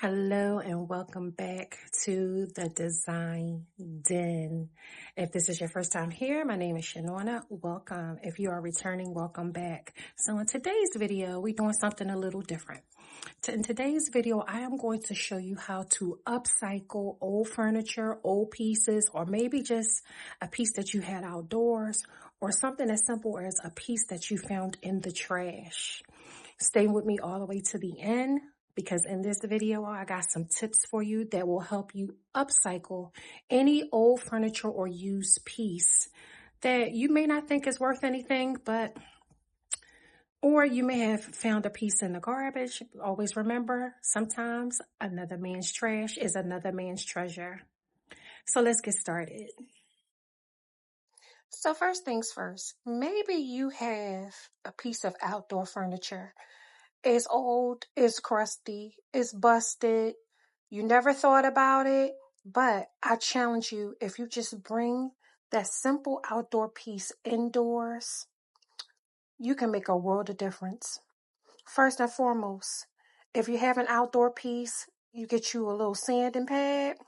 Hello and welcome back to the Design Den. If this is your first time here, my name is Shanona. Welcome. If you are returning, welcome back. So in today's video, we're doing something a little different. In today's video, I am going to show you how to upcycle old furniture, old pieces, or maybe just a piece that you had outdoors, or something as simple as a piece that you found in the trash. Stay with me all the way to the end, because in this video, I got some tips for you that will help you upcycle any old furniture or used piece that you may not think is worth anything, or you may have found a piece in the garbage. Always remember, sometimes another man's trash is another man's treasure. So let's get started. So first things first, maybe you have a piece of outdoor furniture. It's old, it's crusty, it's busted. You never thought about it, but I challenge you, if you just bring that simple outdoor piece indoors, you can make a world of difference. First and foremost, if you have an outdoor piece, you get you a little sanding pad.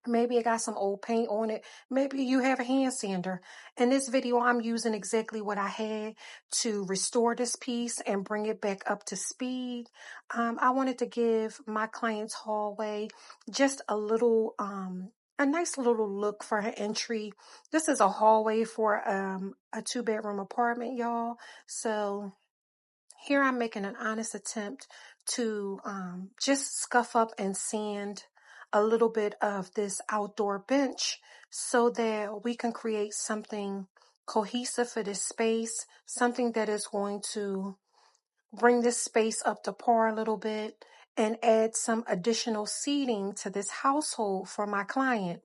Maybe it got some old paint on it. Maybe you have a hand sander. In this video, I'm using exactly what I had to restore this piece and bring it back up to speed. I wanted to give my client's hallway just a nice little look for her entry. This is a hallway for a 2-bedroom apartment, y'all. So here I'm making an honest attempt to just scuff up and sand a little bit of this outdoor bench so that we can create something cohesive for this space, something that is going to bring this space up to par a little bit and add some additional seating to this household for my client.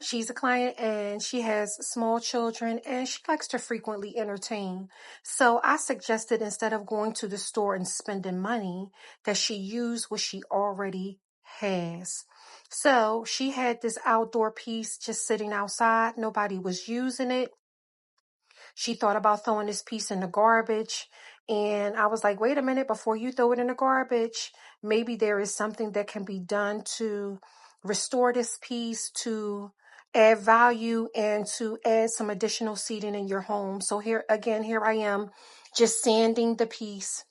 She's a client and she has small children and she likes to frequently entertain. So I suggested, instead of going to the store and spending money, that she use what she already has. So she had this outdoor piece just sitting outside. Nobody was using it. She thought about throwing this piece in the garbage. And I was like, wait a minute, before you throw it in the garbage, maybe there is something that can be done to restore this piece, to add value and to add some additional seating in your home. So here I am just sanding the piece,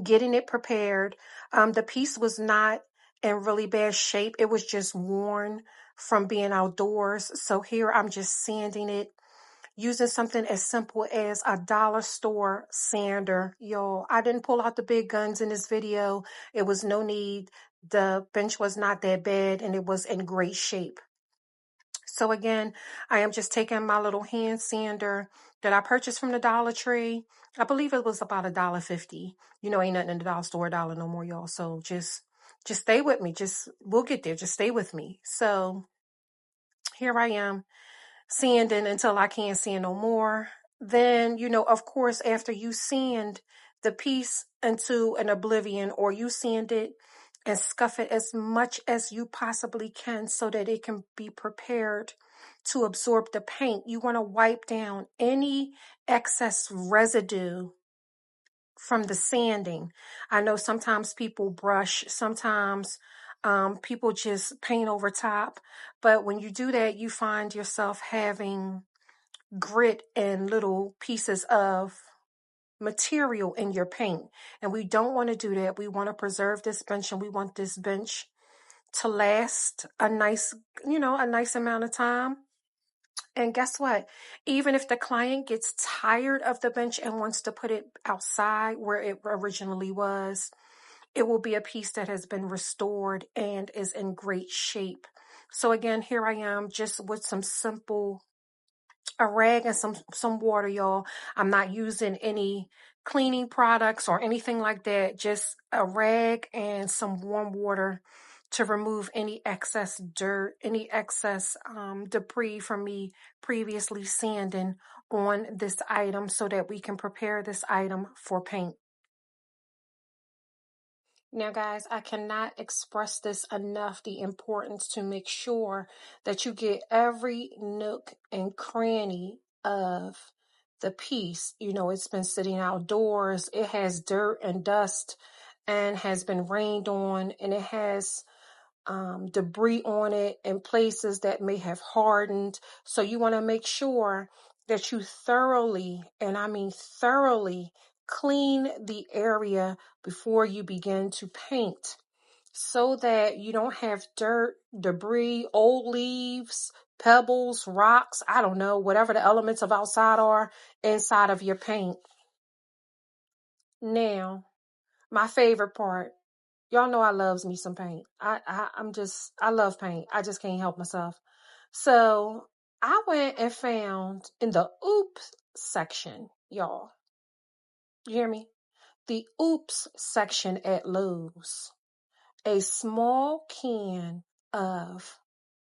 getting it prepared. The piece was not in really bad shape. It was just worn from being outdoors. So here I'm just sanding it using something as simple as a dollar store sander. Y'all, I didn't pull out the big guns in this video. It was no need. The bench was not that bad and it was in great shape. So again, I am just taking my little hand sander that I purchased from the Dollar Tree. I believe it was about $1.50. You know, ain't nothing in the dollar store $1 no more, y'all. So just stay with me. We'll get there. Just stay with me. So here I am, sanding until I can't sand no more. Then, of course, after you sand the piece into an oblivion, or you sand it and scuff it as much as you possibly can so that it can be prepared to absorb the paint, you want to wipe down any excess residue from the sanding. I know sometimes people brush, sometimes people just paint over top. But when you do that, you find yourself having grit and little pieces of material in your paint. And we don't want to do that. We want to preserve this bench, and we want this bench to last a nice amount of time. And guess what? Even if the client gets tired of the bench and wants to put it outside where it originally was, it will be a piece that has been restored and is in great shape. So again, here I am just with a rag and some water, y'all. I'm not using any cleaning products or anything like that. Just a rag and some warm water to remove any excess dirt, any excess debris from me previously sanding on this item so that we can prepare this item for paint. Now, guys, I cannot express this enough, the importance to make sure that you get every nook and cranny of the piece. It's been sitting outdoors. It has dirt and dust and has been rained on, and it has debris on it in places that may have hardened. So you want to make sure that you thoroughly, and I mean thoroughly, clean the area before you begin to paint, so that you don't have dirt, debris, old leaves, pebbles, rocks, I don't know, whatever the elements of outside are inside of your paint. Now, my favorite part. Y'all know I loves me some paint. I love paint. I just can't help myself. So I went and found in the oops section, y'all. You hear me? The oops section at Lowe's. A small can of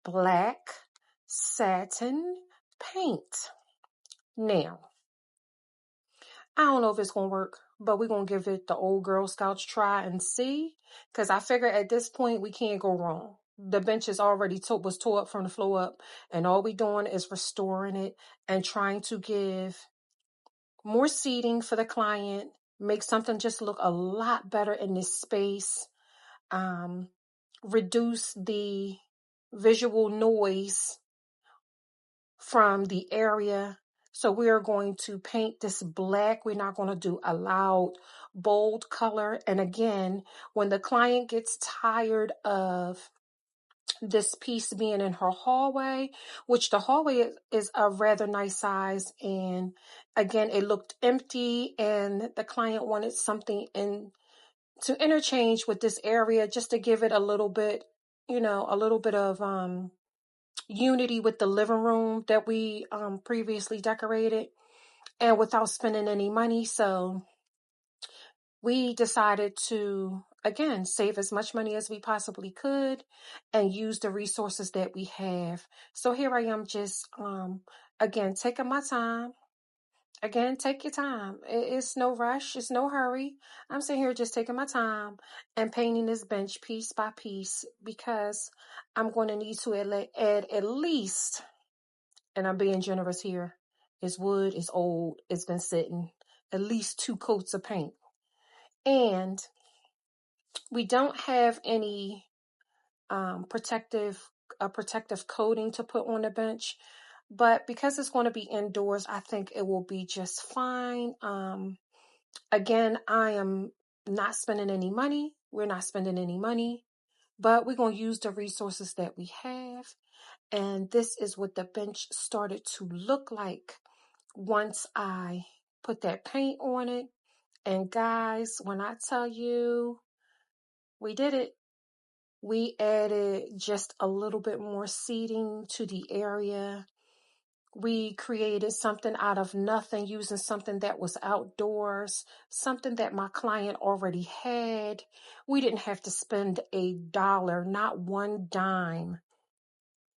black satin paint. Now, I don't know if it's going to work, but we're going to give it the old Girl Scouts try and see. Because I figure at this point, we can't go wrong. The bench is already was tore up from the floor up. And all we're doing is restoring it and trying to give more seating for the client. Make something just look a lot better in this space. Reduce the visual noise from the area. So we are going to paint this black. We're not going to do a loud, bold color. And again, when the client gets tired of this piece being in her hallway, which the hallway is a rather nice size, and again, it looked empty, and the client wanted something to interchange with this area just to give it a little bit, a little bit of unity with the living room that we previously decorated, and without spending any money. So we decided to, again, save as much money as we possibly could and use the resources that we have. So here I am, just again, taking my time. Again, take your time. It's no rush. It's no hurry. I'm sitting here just taking my time and painting this bench piece by piece, because I'm going to need to add at least, and I'm being generous here, it's wood, it's old, it's been sitting, at least 2 coats of paint. And we don't have any protective coating to put on the bench. But because it's going to be indoors, I think it will be just fine. Again, I am not spending any money. We're not spending any money, but we're going to use the resources that we have. And this is what the bench started to look like once I put that paint on it. And guys, when I tell you we did it, we added just a little bit more seating to the area. We created something out of nothing, using something that was outdoors, something that my client already had. We didn't have to spend $1, not one dime.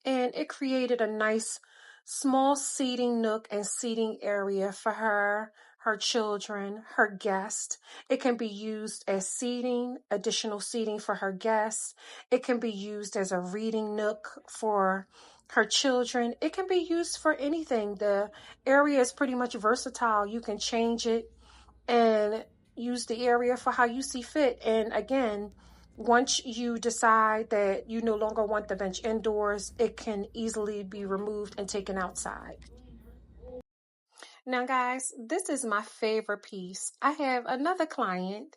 And it created a nice small seating nook and seating area for her children, her guests. It can be used as seating, additional seating for her guests. It can be used as a reading nook for her children. It can be used for anything. The area is pretty much versatile. You can change it and use the area for how you see fit. And again, once you decide that you no longer want the bench indoors, it can easily be removed and taken outside. Now, guys, this is my favorite piece. I have another client,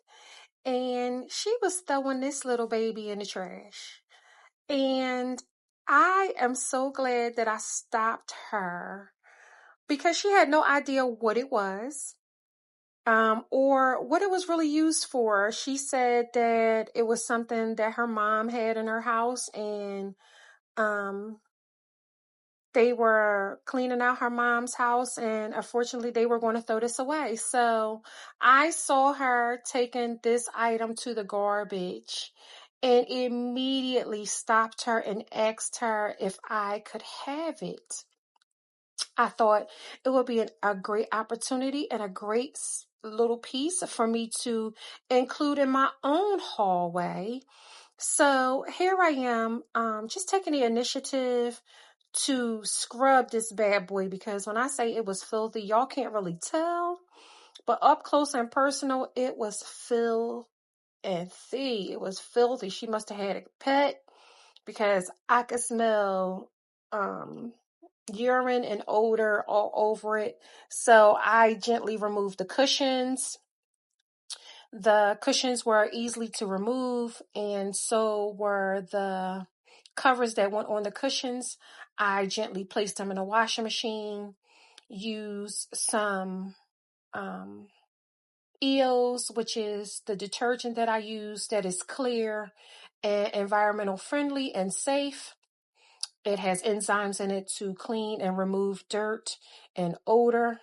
and she was throwing this little baby in the trash. And I am so glad that I stopped her, because she had no idea what it was. Or what it was really used for. She said that it was something that her mom had in her house, and they were cleaning out her mom's house, and unfortunately they were going to throw this away. So I saw her taking this item to the garbage and immediately stopped her and asked her if I could have it. I thought it would be a great opportunity and a great little piece for me to include in my own hallway. So here I am, just taking the initiative to scrub this bad boy, because when I say it was filthy, y'all can't really tell, but up close and personal, it was filthy. and see, it was filthy. She must have had a pet because I could smell urine and odor all over it. So I gently removed the cushions. The cushions were easily to remove, and so were the covers that went on the cushions. I gently placed them in a washing machine, used some EOS, which is the detergent that I use that is clear and environmental friendly and safe. It has enzymes in it to clean and remove dirt and odor.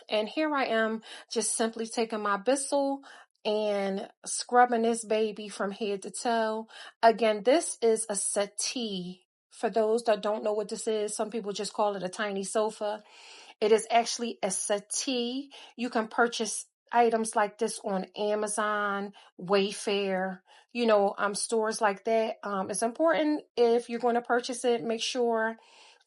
And here I am just simply taking my Bissell and scrubbing this baby from head to toe. Again, this is a settee. For those that don't know what this is, some people just call it a tiny sofa. It is actually a settee. You can purchase items like this on Amazon, Wayfair, stores like that. It's important if you're going to purchase it, make sure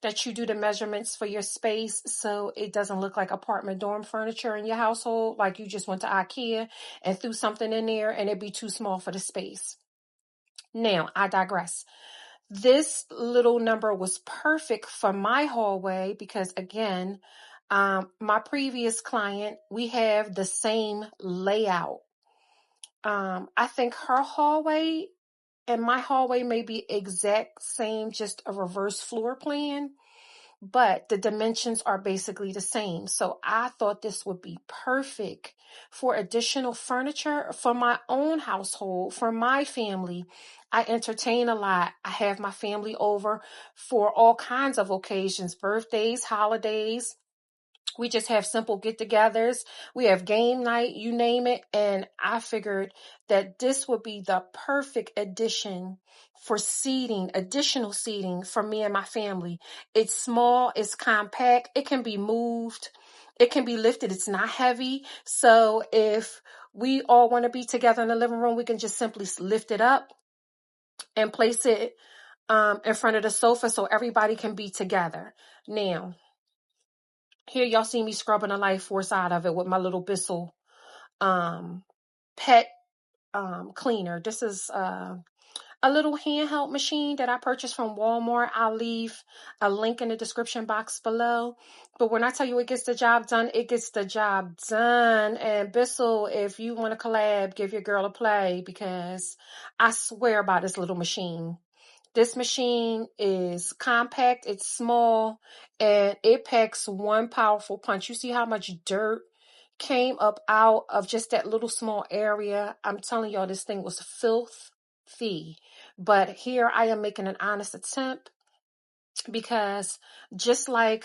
that you do the measurements for your space so it doesn't look like apartment dorm furniture in your household, like you just went to IKEA and threw something in there and it'd be too small for the space. Now, I digress. This little number was perfect for my hallway because, again, my previous client, we have the same layout. I think her hallway and my hallway may be exact same, just a reverse floor plan, but the dimensions are basically the same. So I thought this would be perfect for additional furniture for my own household, for my family. I entertain a lot. I have my family over for all kinds of occasions, birthdays, holidays. We just have simple get-togethers. We have game night, you name it. And I figured that this would be the perfect addition for seating, additional seating for me and my family. It's small, it's compact, it can be moved, it can be lifted, it's not heavy. So if we all want to be together in the living room, we can just simply lift it up and place it in front of the sofa so everybody can be together. Now, here y'all see me scrubbing the life force out of it with my little Bissell pet cleaner. This is a little handheld machine that I purchased from Walmart. I'll leave a link in the description box below. But when I tell you it gets the job done, it gets the job done. And Bissell, if you want to collab, give your girl a play because I swear by this little machine. This machine is compact, it's small, and it packs one powerful punch. You see how much dirt came up out of just that little small area? I'm telling y'all, this thing was filthy. But here I am making an honest attempt because just like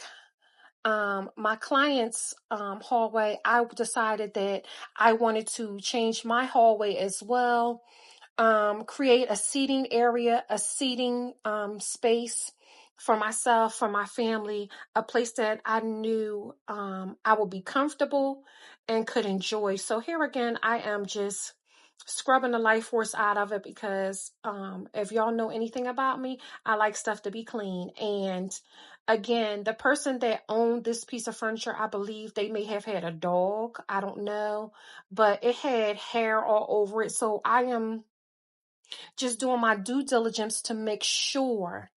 my client's hallway, I decided that I wanted to change my hallway as well. Create a seating area, a seating space for myself, for my family, a place that I knew I would be comfortable and could enjoy. So here again, I am just scrubbing the life force out of it because if y'all know anything about me, I like stuff to be clean. And again, the person that owned this piece of furniture, I believe they may have had a dog. I don't know, but it had hair all over it. So I am just doing my due diligence to make sure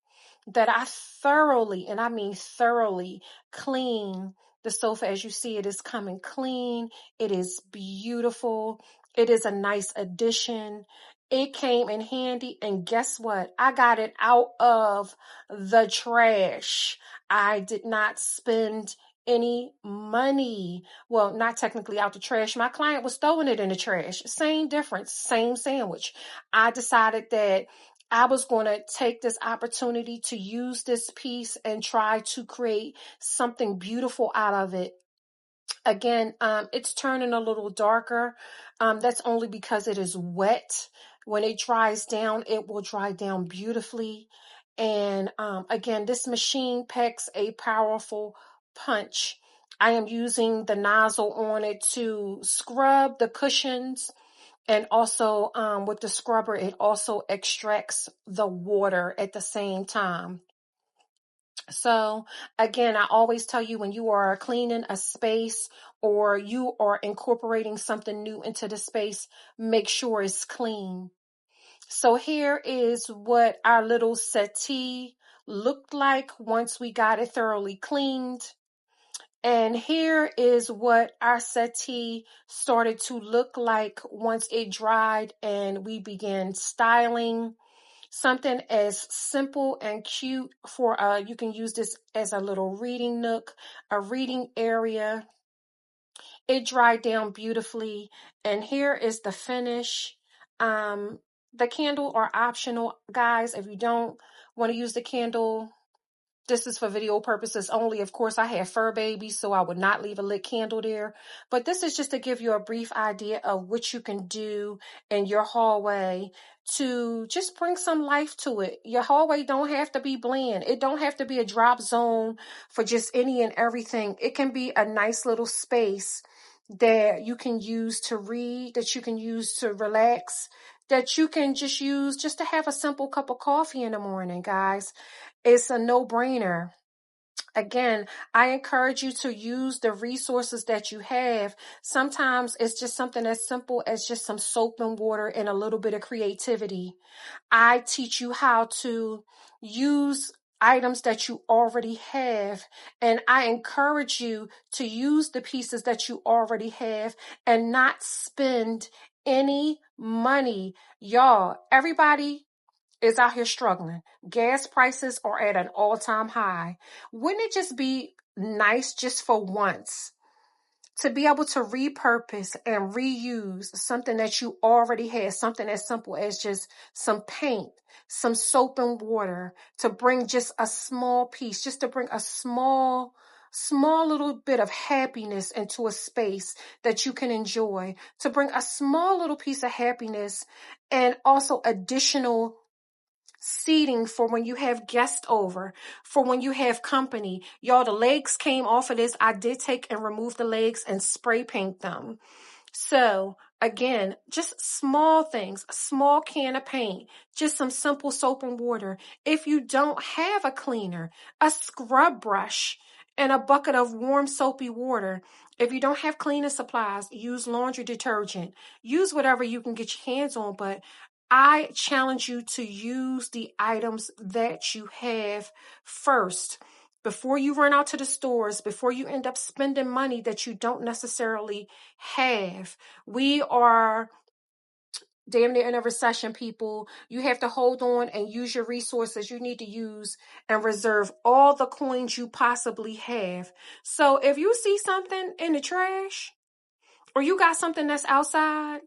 that I thoroughly, and I mean thoroughly, clean the sofa. As you see, it is coming clean. It is beautiful. It is a nice addition. It came in handy, and guess what? I got it out of the trash. I did not spend any money. Well, not technically out the trash. My client was throwing it in the trash. Same difference, same sandwich. I decided that I was going to take this opportunity to use this piece and try to create something beautiful out of it. Again, it's turning a little darker. That's only because it is wet. When it dries down, it will dry down beautifully. And again, this machine packs a powerful punch. I am using the nozzle on it to scrub the cushions. And also with the scrubber, it also extracts the water at the same time. So again, I always tell you, when you are cleaning a space or you are incorporating something new into the space, make sure it's clean. So here is what our little settee looked like once we got it thoroughly cleaned. And here is what our settee started to look like once it dried and we began styling. Something as simple and cute for you can use this as a little reading nook, a reading area. It dried down beautifully, and here is the finish. The candle are optional, guys. If you don't want to use the candle, this is for video purposes only. Of course, I have fur babies, so I would not leave a lit candle there. But this is just to give you a brief idea of what you can do in your hallway to just bring some life to it. Your hallway don't have to be bland. It don't have to be a drop zone for just any and everything. It can be a nice little space that you can use to read, that you can use to relax, that you can just use just to have a simple cup of coffee in the morning, guys. It's a no-brainer. Again, I encourage you to use the resources that you have. Sometimes it's just something as simple as just some soap and water and a little bit of creativity. I teach you how to use items that you already have, and I encourage you to use the pieces that you already have and not spend any money. Y'all, everybody is out here struggling. Gas prices are at an all-time high. Wouldn't it just be nice just for once to be able to repurpose and reuse something that you already had, something as simple as just some paint, some soap and water, to bring just a small piece, just to bring a small little bit of happiness into a space that you can enjoy, to bring a small little piece of happiness and also additional seating for when you have guests over, for when you have company. Y'all, the legs came off of this. I did take and remove the legs and spray paint them. So again, just small things, a small can of paint, just some simple soap and water. If you don't have a cleaner, a scrub brush, and a bucket of warm soapy water. If you don't have cleaning supplies, use laundry detergent. Use whatever you can get your hands on, but I challenge you to use the items that you have first. Before you run out to the stores, before you end up spending money that you don't necessarily have. We are damn near in a recession, people. You have to hold on and use your resources you need to use and reserve all the coins you possibly have. So if you see something in the trash or you got something that's outside,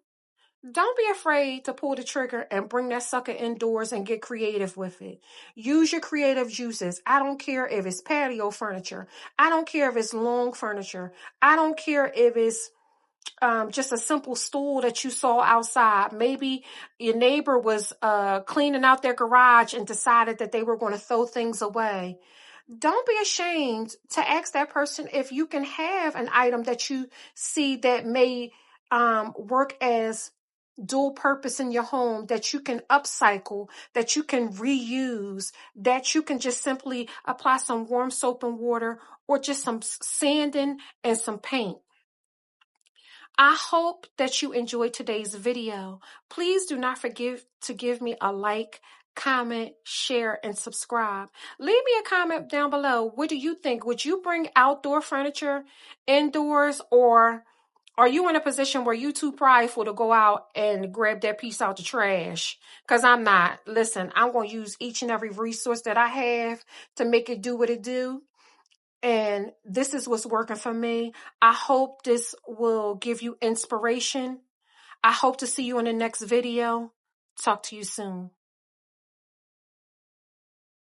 don't be afraid to pull the trigger and bring that sucker indoors and get creative with it. Use your creative juices. I don't care if it's patio furniture. I don't care if it's long furniture. I don't care if it's just a simple stool that you saw outside. Maybe your neighbor was cleaning out their garage and decided that they were going to throw things away. Don't be ashamed to ask that person if you can have an item that you see that may work as dual purpose in your home, that you can upcycle, that you can reuse, that you can just simply apply some warm soap and water or just some sanding and some paint. I hope that you enjoyed today's video. Please do not forget to give me a like, comment, share, and subscribe. Leave me a comment down below. What do you think? Would you bring outdoor furniture indoors, or are you in a position where you too prideful to go out and grab that piece out the trash? Because I'm not. Listen, I'm going to use each and every resource that I have to make it do what it do. And this is what's working for me. I hope this will give you inspiration. I hope to see you in the next video. Talk to you soon.